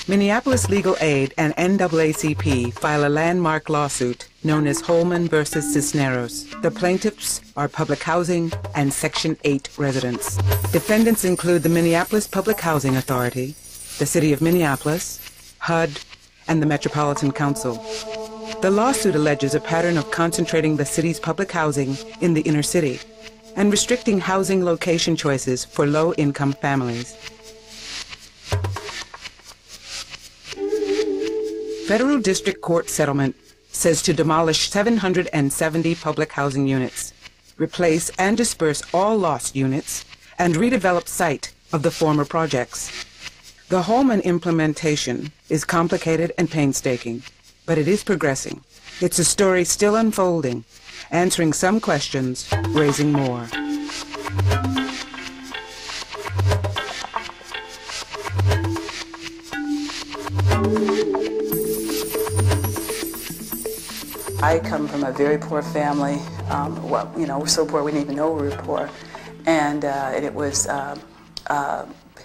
Minneapolis Legal Aid and NAACP file a landmark lawsuit known as Holman versus Cisneros. The plaintiffs are public housing and Section 8 residents. Defendants include the Minneapolis Public Housing Authority, the City of Minneapolis, HUD, and the Metropolitan Council. The lawsuit alleges a pattern of concentrating the city's public housing in the inner city and restricting housing location choices for low-income families. Federal District Court settlement says to demolish 770 public housing units, replace and disperse all lost units, and redevelop site of the former projects. The Holman implementation is complicated and painstaking, but it is progressing. It's a story still unfolding, answering some questions, raising more. I come from a very poor family. We're so poor we didn't even know we were poor. And it was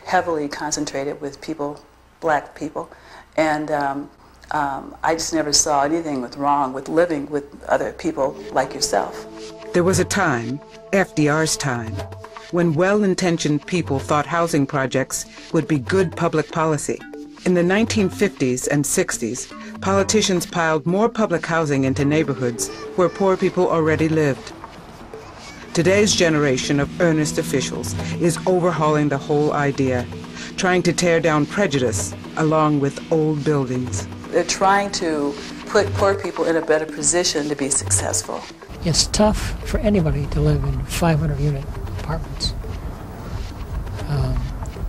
heavily concentrated with people, black people. And I just never saw anything wrong with living with other people like yourself. There was a time, FDR's time, when well-intentioned people thought housing projects would be good public policy. In the 1950s and 60s, politicians piled more public housing into neighborhoods where poor people already lived. Today's generation of earnest officials is overhauling the whole idea, trying to tear down prejudice along with old buildings. They're trying to put poor people in a better position to be successful. It's tough for anybody to live in 500-unit apartments.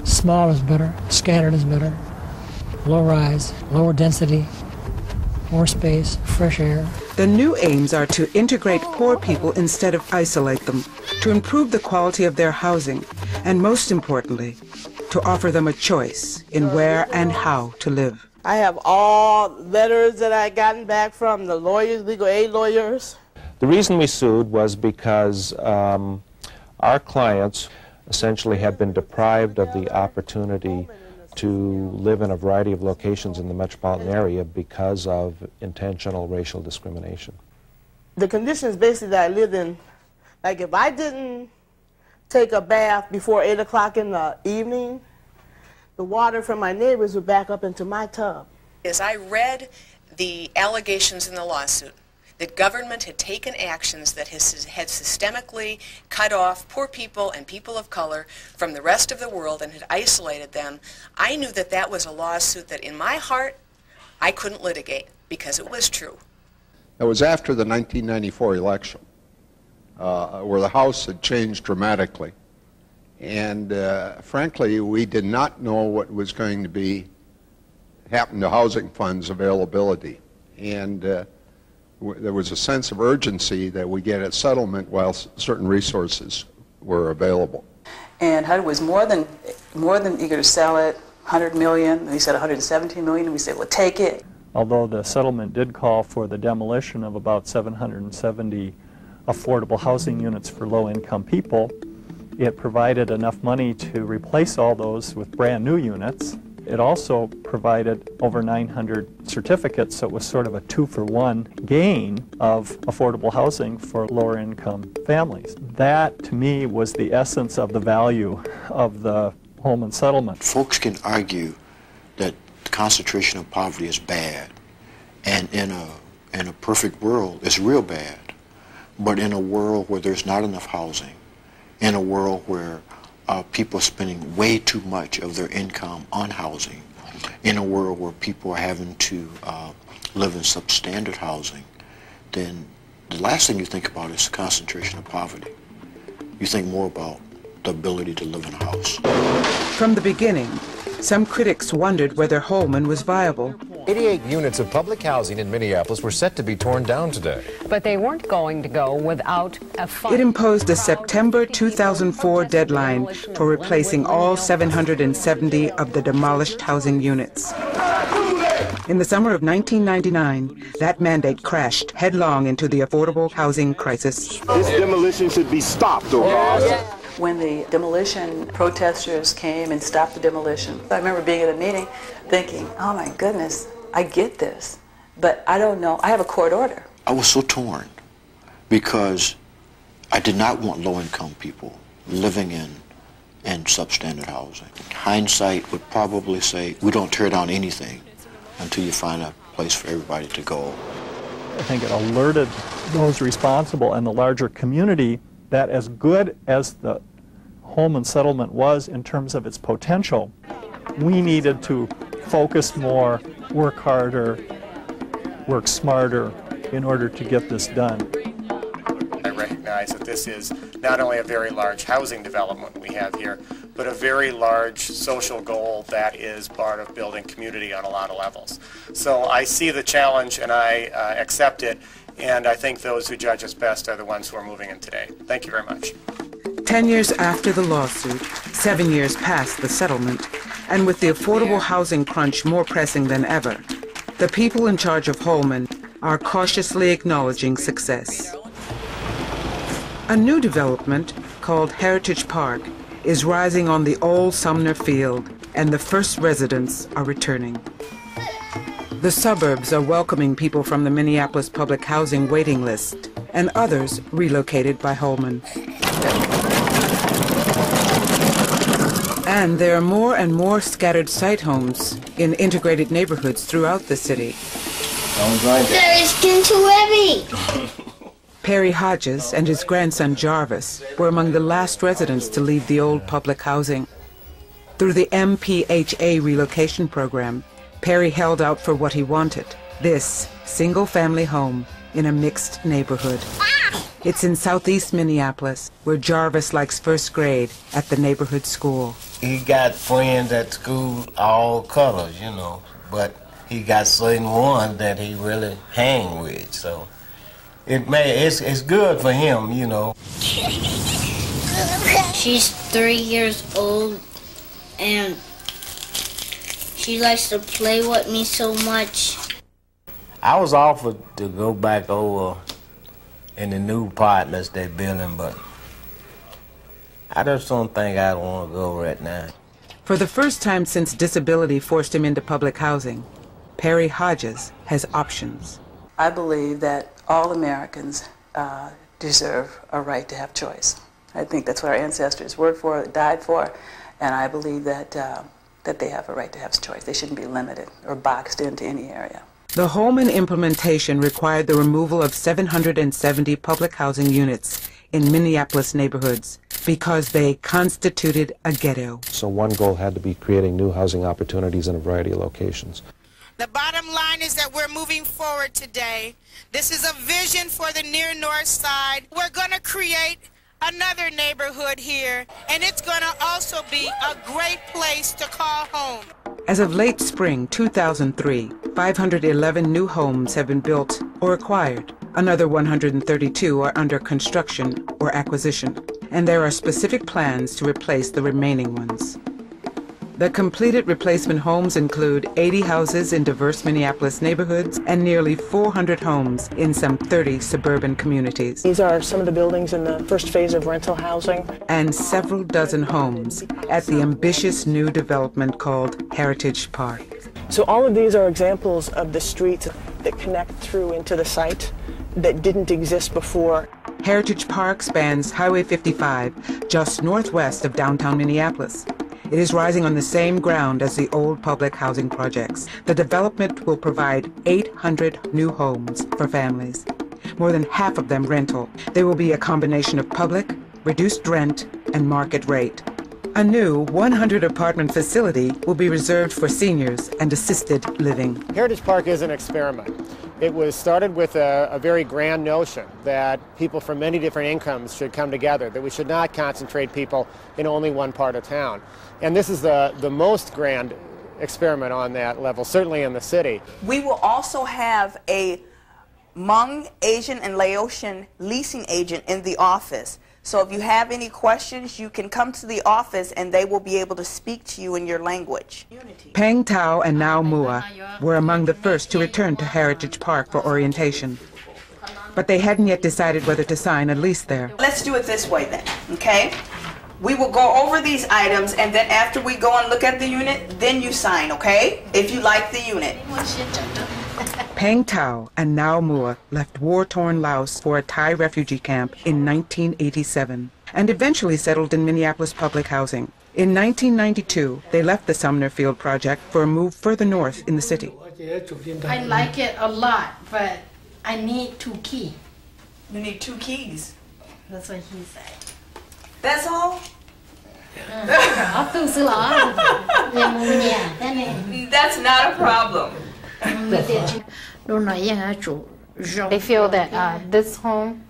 Small is better, scattered is better, low rise, lower density, more space, fresh air. The new aims are to integrate poor people instead of isolate them, to improve the quality of their housing, and most importantly, to offer them a choice in where and how to live. I have all letters that I gotten back from the lawyers, legal aid lawyers. The reason we sued was because our clients essentially had been deprived of the opportunity to live in a variety of locations in the metropolitan area because of intentional racial discrimination. The conditions basically that I lived in, like if I didn't take a bath before 8 o'clock in the evening, the water from my neighbors would back up into my tub. As I read the allegations in the lawsuit, that government had taken actions that had systemically cut off poor people and people of color from the rest of the world and had isolated them, I knew that that was a lawsuit that in my heart I couldn't litigate because it was true. It was after the 1994 election where the House had changed dramatically. And frankly, we did not know what was going to happen to housing funds availability. And there was a sense of urgency that we get a settlement while certain resources were available. And HUD was more than eager to sell it, 100 million, and he said 117 million, and we said, well, take it. Although the settlement did call for the demolition of about 770 affordable housing units for low-income people, it provided enough money to replace all those with brand new units. It also provided over 900 certificates, so it was sort of a 2-for-1 gain of affordable housing for lower income families. That, to me, was the essence of the value of the Holman settlement. Folks can argue that the concentration of poverty is bad, and in a perfect world, it's real bad. But in a world where there's not enough housing, in a world where people are spending way too much of their income on housing, in a world where people are having to live in substandard housing, then the last thing you think about is the concentration of poverty. You think more about the ability to live in a house. From the beginning, some critics wondered whether Holman was viable. 88 units of public housing in Minneapolis were set to be torn down today. But they weren't going to go without a fund. It imposed a September 2004 deadline for replacing all 770 of the demolished housing units. In the summer of 1999, that mandate crashed headlong into the affordable housing crisis. This demolition should be stopped, O'Ross. when the demolition protesters came and stopped the demolition. I remember being at a meeting thinking, oh my goodness, I get this, but I don't know. I have a court order. I was so torn because I did not want low-income people living in substandard housing. Hindsight would probably say, we don't tear down anything until you find a place for everybody to go. I think it alerted those responsible and the larger community that as good as the Holman settlement was in terms of its potential, we needed to focus more, work harder, work smarter in order to get this done. I recognize that this is not only a very large housing development we have here, but a very large social goal that is part of building community on a lot of levels. So I see the challenge and I accept it, and I think those who judge us best are the ones who are moving in today. Thank you very much. 10 years after the lawsuit, 7 years past the settlement, and with the affordable housing crunch more pressing than ever, the people in charge of Holman are cautiously acknowledging success. A new development called Heritage Park is rising on the old Sumner Field, and the first residents are returning. The suburbs are welcoming people from the Minneapolis public housing waiting list, and others relocated by Holman. And there are more and more scattered site homes in integrated neighborhoods throughout the city. There is skin too heavy. Perry Hodges and his grandson Jarvis were among the last residents to leave the old public housing. Through the MPHA relocation program, Perry held out for what he wanted, this single-family home in a mixed neighborhood. It's in southeast Minneapolis, where Jarvis likes first grade at the neighborhood school. He got friends at school, all colors, you know, but he got certain ones that he really hang with, so it's good for him, you know. She's 3 years old, and she likes to play with me so much. I was offered to go back over in the new partners they're building, but I just don't think I want to go right now. For the first time since disability forced him into public housing, Perry Hodges has options. I believe that all Americans deserve a right to have choice. I think that's what our ancestors worked for, died for, and I believe that that they have a right to have choice. They shouldn't be limited or boxed into any area. The Holman implementation required the removal of 770 public housing units in Minneapolis neighborhoods because they constituted a ghetto. So one goal had to be creating new housing opportunities in a variety of locations. The bottom line is that we're moving forward today. This is a vision for the near north side. We're going to create another neighborhood here, and it's going to also be a great place to call home. As of late spring 2003, 511 new homes have been built or acquired. Another 132 are under construction or acquisition, and there are specific plans to replace the remaining ones. The completed replacement homes include 80 houses in diverse Minneapolis neighborhoods and nearly 400 homes in some 30 suburban communities. These are some of the buildings in the first phase of rental housing. And several dozen homes at the ambitious new development called Heritage Park. So all of these are examples of the streets that connect through into the site that didn't exist before. Heritage Park spans Highway 55, just northwest of downtown Minneapolis. It is rising on the same ground as the old public housing projects. The development will provide 800 new homes for families, more than half of them rental. They will be a combination of public, reduced rent, and market rate. A new 100-apartment facility will be reserved for seniors and assisted living. Heritage Park is an experiment. It was started with a very grand notion that people from many different incomes should come together, that we should not concentrate people in only one part of town. And this is the most grand experiment on that level, certainly in the city. We will also have a Hmong, Asian, and Laotian leasing agent in the office. So if you have any questions, you can come to the office and they will be able to speak to you in your language. Peng Tao and Nao Mua were among the first to return to Heritage Park for orientation. But they hadn't yet decided whether to sign a lease there. Let's do it this way then, okay? We will go over these items, and then after we go and look at the unit, then you sign, okay? If you like the unit. Peng Tao and Nao Mua left war-torn Laos for a Thai refugee camp in 1987 and eventually settled in Minneapolis public housing. In 1992, they left the Sumner Field project for a move further north in the city. I like it a lot, but I need 2 keys. You need 2 keys? That's what he said. That's all? That's not a problem. They feel that this home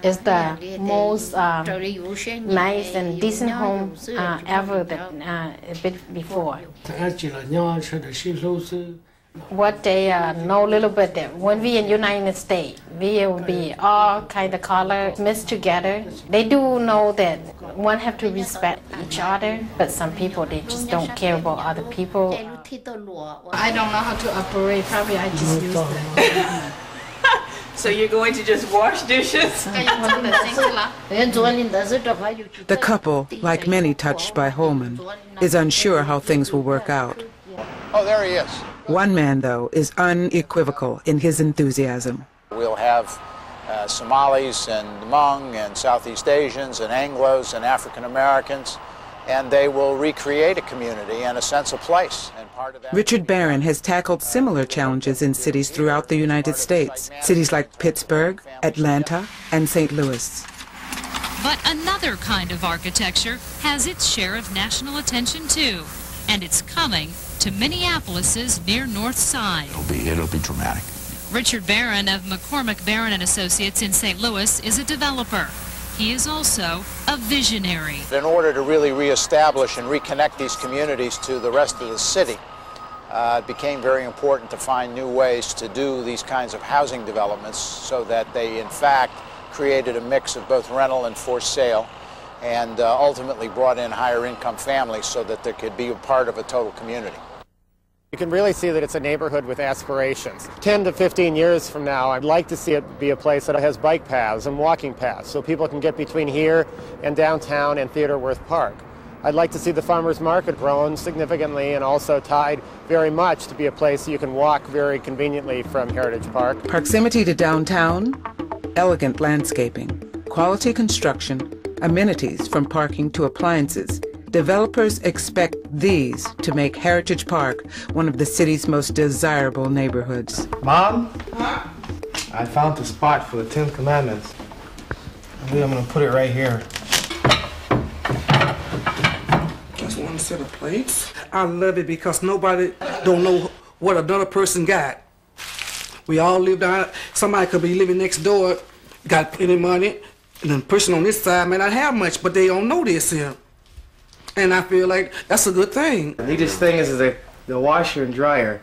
is the most nice and decent home ever before. What they know a little bit that when we in United States, we will be all kind of colors mixed together. They do know that one have to respect each other, but some people, they just don't care about other people. I don't know how to operate, probably I just use it. So you're going to just wash dishes? The couple, like many touched by Holman, is unsure how things will work out. Oh, there he is. One man, though, is unequivocal in his enthusiasm. We'll have Somalis and Hmong and Southeast Asians and Anglos and African Americans, and they will recreate a community and a sense of place. And part of that. Richard Baron has tackled similar challenges in cities throughout the United States, cities like Pittsburgh, Atlanta, and St. Louis. But another kind of architecture has its share of national attention too, and it's coming to Minneapolis's near north side. It'll be dramatic. Richard Baron of McCormack Baron and Associates in St. Louis is a developer. He is also a visionary. In order to really reestablish and reconnect these communities to the rest of the city, it became very important to find new ways to do these kinds of housing developments so that they, in fact, created a mix of both rental and for sale, and ultimately brought in higher income families so that they could be a part of a total community. You can really see that it's a neighborhood with aspirations. 10 to 15 years from now, I'd like to see it be a place that has bike paths and walking paths so people can get between here and downtown and Theodore Wirth Park. I'd like to see the farmers market grown significantly and also tied very much to be a place you can walk very conveniently from Heritage Park. Proximity to downtown, elegant landscaping, quality construction, amenities from parking to appliances. Developers expect these to make Heritage Park one of the city's most desirable neighborhoods. Mom? Huh? I found the spot for the 10 Commandments. I believe I'm going to put it right here. Just one set of plates. I love it because nobody don't know what another person got. We all live down. Somebody could be living next door, got plenty of money, and the person on this side may not have much, but they don't know this here. And I feel like that's a good thing. The neatest thing is the washer and dryer.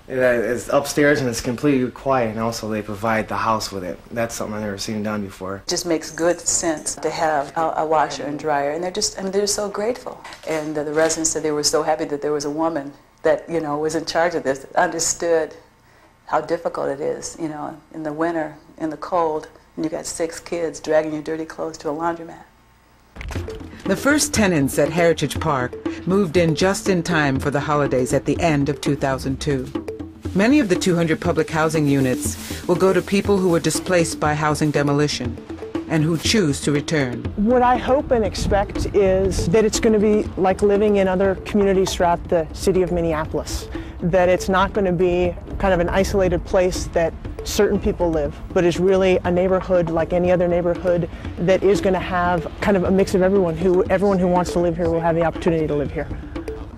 It's upstairs and it's completely quiet, and also they provide the house with it. That's something I've never seen done before. It just makes good sense to have a washer and dryer, and they're so grateful. And the residents said they were so happy that there was a woman that was in charge of this, that understood how difficult it is, in the winter, in the cold, and you got 6 kids dragging your dirty clothes to a laundromat. The first tenants at Heritage Park moved in just in time for the holidays at the end of 2002. Many of the 200 public housing units will go to people who were displaced by housing demolition and who choose to return. What I hope and expect is that it's going to be like living in other communities throughout the city of Minneapolis, that it's not going to be kind of an isolated place that certain people live, but is really a neighborhood like any other neighborhood that is going to have kind of a mix of everyone who wants to live here will have the opportunity to live here.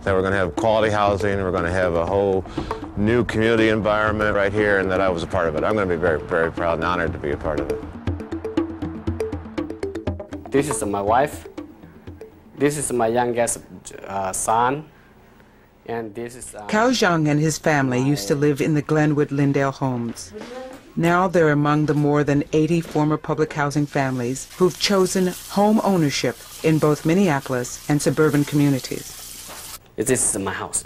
That we're going to have quality housing, we're going to have a whole new community environment right here, and that I was a part of it. I'm going to be very, very proud and honored to be a part of it. This is my wife. This is my youngest son. And this is Cao Zhang and his family used to live in the Glenwood-Lindale homes. Now they're among the more than 80 former public housing families who've chosen home ownership in both Minneapolis and suburban communities. This is my house.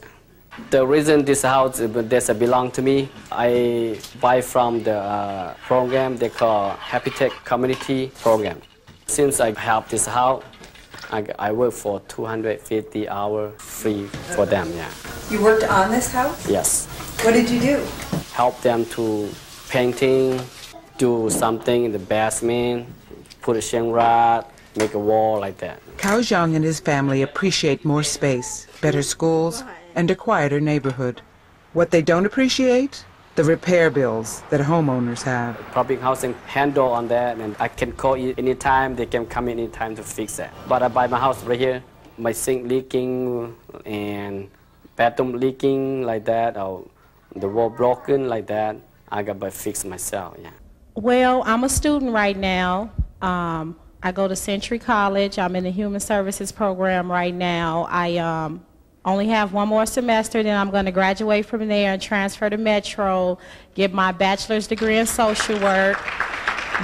The reason this house belongs to me, I buy from the program they call Habitat Community Program. Since I have this house, I work for 250 hours free for them, yeah. You worked on this house? Yes. What did you do? Help them to painting, do something in the basement, put a shin rod, make a wall like that. Cao Zhang and his family appreciate more space, better schools, and a quieter neighborhood. What they don't appreciate? The repair bills that homeowners have. Public housing handle on that, and I can call it anytime, they can come in anytime to fix that. But I buy my house right here, my sink leaking and bathroom leaking like that, or the wall broken like that, I got to fix myself, yeah. Well, I'm a student right now. I go to Century College. I'm in the Human Services program right now. I only have one more semester, then I'm going to graduate from there and transfer to Metro, get my bachelor's degree in social work,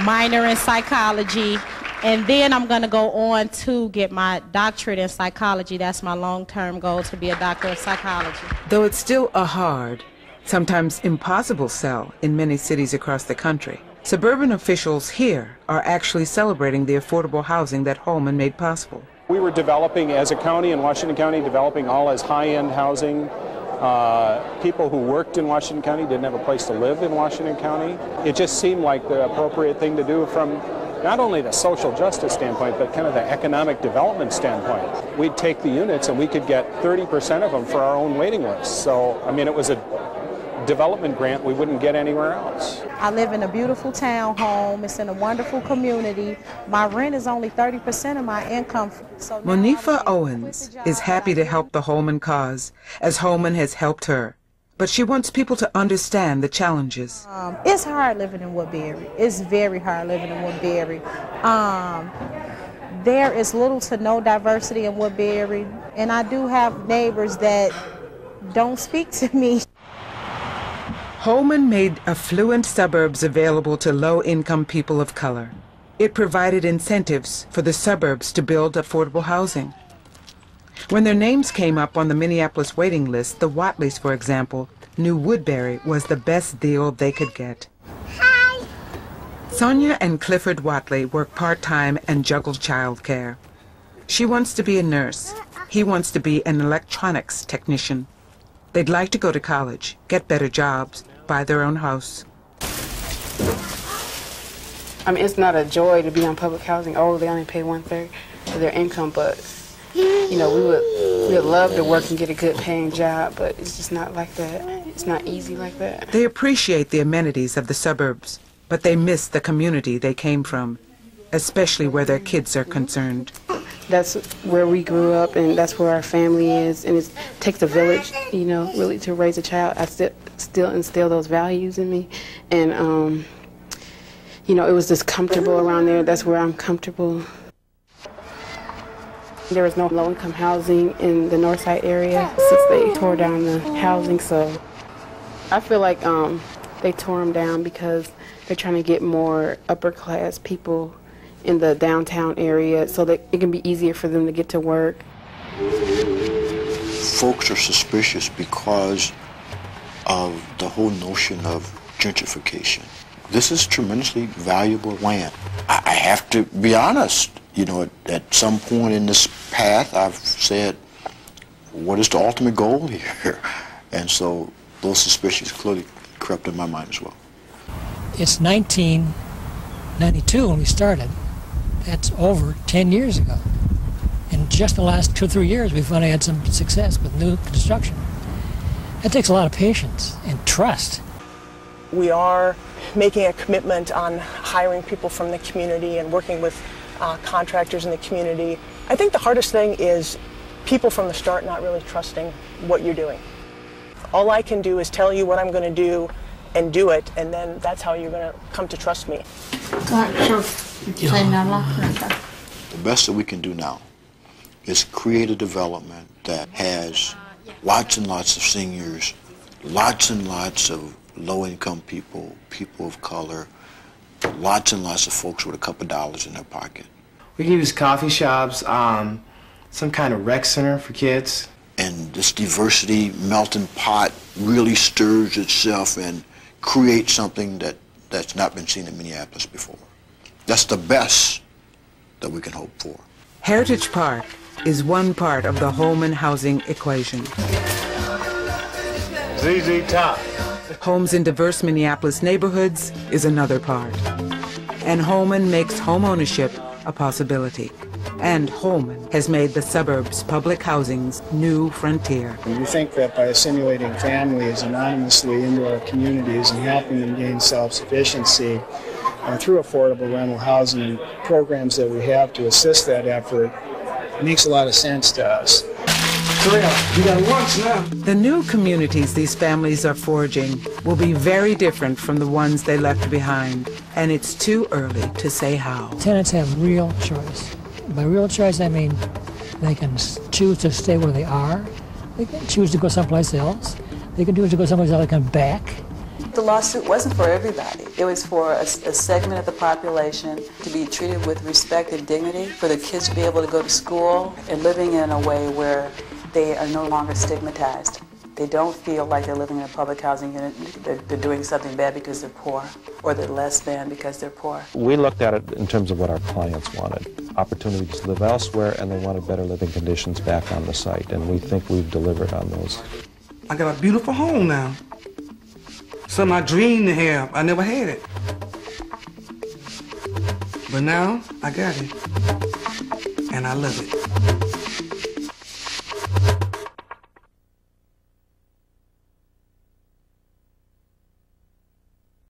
minor in psychology, and then I'm going to go on to get my doctorate in psychology. That's my long-term goal, to be a doctor of psychology. Though it's still a hard, sometimes impossible sell in many cities across the country, suburban officials here are actually celebrating the affordable housing that Holman made possible. We were developing as a county in Washington County, developing all as high-end housing. People who worked in Washington County didn't have a place to live in Washington County. It just seemed like the appropriate thing to do from not only the social justice standpoint, but kind of the economic development standpoint. We'd take the units and we could get 30% of them for our own waiting list. So, I mean, it was a development grant we wouldn't get anywhere else. I live in a beautiful townhome. It's in a wonderful community. My rent is only 30% of my income. So Monifa Owens is happy to help the Holman cause, as Holman has helped her. But she wants people to understand the challenges. It's hard living in Woodbury. It's very hard living in Woodbury. There is little to no diversity in Woodbury, and I do have neighbors that don't speak to me. Holman made affluent suburbs available to low-income people of color. It provided incentives for the suburbs to build affordable housing. When their names came up on the Minneapolis waiting list, the Watleys, for example, knew Woodbury was the best deal they could get. Hi. Sonia and Clifford Watley work part-time and juggle childcare. She wants to be a nurse. He wants to be an electronics technician. They'd like to go to college, get better jobs, buy their own house. I mean, it's not a joy to be on public housing. Oh, they only pay 1/3 of their income, but you know, we would love to work and get a good paying job, but it's just not like that. It's not easy like that. They appreciate the amenities of the suburbs, but they miss the community they came from, especially where their kids are concerned. That's where we grew up, and that's where our family is, and it takes a village, you know, really to raise a child. I still instill those values in me, and you know, it was just comfortable around there. That's where I'm comfortable. There was no low-income housing in the Northside area since they tore down the housing, so I feel like they tore them down because they're trying to get more upper-class people in the downtown area so that it can be easier for them to get to work. Folks are suspicious because of the whole notion of gentrification. This is tremendously valuable land. I have to be honest, you know, at some point in this path I've said, what is the ultimate goal here? And so those suspicions clearly crept in my mind as well. It's 1992 when we started. That's over 10 years ago. In just the last 2 or 3 years, we've finally had some success with new construction. That takes a lot of patience and trust. We are making a commitment on hiring people from the community and working with contractors in the community. I think the hardest thing is people from the start not really trusting what you're doing. All I can do is tell you what I'm going to do and do it, and then that's how you're going to come to trust me. The best that we can do now is create a development that has lots and lots of seniors, lots and lots of low-income people, people of color, lots and lots of folks with a couple dollars in their pocket. We can use coffee shops, some kind of rec center for kids. And this diversity melting pot really stirs itself and creates something that's not been seen in Minneapolis before. That's the best that we can hope for. Heritage Park is one part of the Holman housing equation. ZZ Top. Homes in diverse Minneapolis neighborhoods is another part. And Holman makes homeownership a possibility. And Holman has made the suburbs public housing's new frontier. We think that by assimilating families anonymously into our communities and helping them gain self-sufficiency through affordable rental housing and programs that we have to assist that effort, it makes a lot of sense to us. You got lunch now. The new communities these families are forging will be very different from the ones they left behind, and it's too early to say how. Tenants have real choice. By real choice, I mean they can choose to stay where they are. They can choose to go someplace else. They can choose to go someplace else and come back. The lawsuit wasn't for everybody. It was for a segment of the population to be treated with respect and dignity, for the kids to be able to go to school and living in a way where they are no longer stigmatized. They don't feel like they're living in a public housing unit, they're doing something bad because they're poor, or they're less than because they're poor. We looked at it in terms of what our clients wanted. Opportunities to live elsewhere, and they wanted better living conditions back on the site, and we think we've delivered on those. I got a beautiful home now. Something I dreamed to have. I never had it. But now, I got it. And I love it.